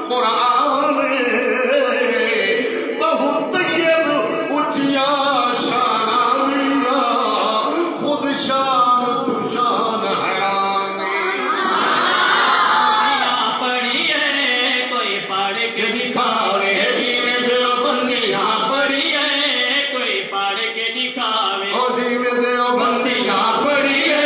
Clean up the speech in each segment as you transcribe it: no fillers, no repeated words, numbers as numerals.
कुरान बहुत तैयब उचिया शाना मिया खुद शान तू शान हैरान पढ़िए कोई पढ़ के दिखावे जीवे देवबंदियां पढ़िए कोई पढ़ के दिखावे ओ जीवे देवबंदियां पढ़िए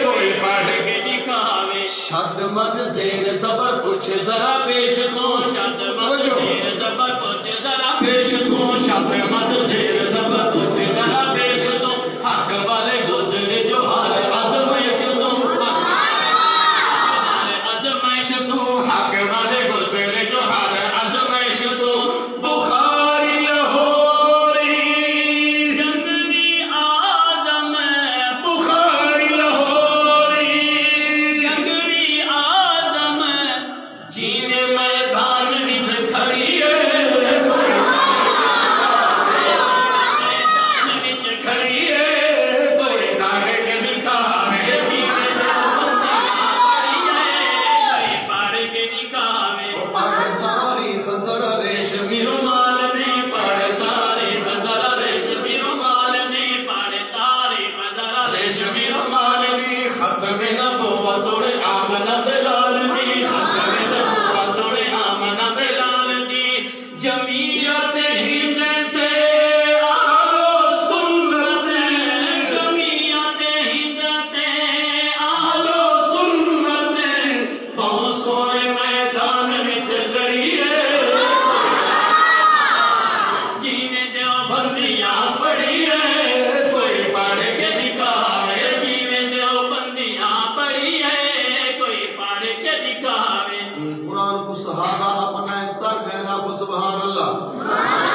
कोई पढ़ के दिखावे शब्द मत ज़ेर ज़बर कुछ जरा पेश तो शब्द मत ज़ेर ज़बर कुछ जरा पेश तो शब्द मत ज़ेर ज़बर कुछ जरा पेश तो हक वाले गुज़रे जो हर आज़माइश तो आज़माइश तो हक वाले गुज़रे जो हर आज़माइश तो बुखारी लाहौरी जंगली आज़म बुखारी लाहौरी जंगली आज़म जीने मैदान विच खड़ी है खड़ी है कोई काढ़े के दिखावे जीवे कोई पढ़ के दिखावे पढ़ तारीख ज़रा रेशमी रुमाल में पढ़ तारीख ज़रा रेशमी रुमाल में पढ़ तारीख ज़रा रेशमी रुमाल में खत्म नबुव्वत जोड़े आमना दलाल में खत्म नबुव्वत जोड़े आमना दलाल लाल जी जमीयत हिंद थे आलो सुन्नत जमीयत हिंद ते आलो सुन्नत बहुत सोने मैदान विच लड़ी है जीने दो बंदियां पड़ी है कोई पढ़ के दिखावे जीवे दो बंदियां पड़ी है कोई पढ़ के दिखावे कुरान को सहारा अपना तर कहना को सुभान अल्लाह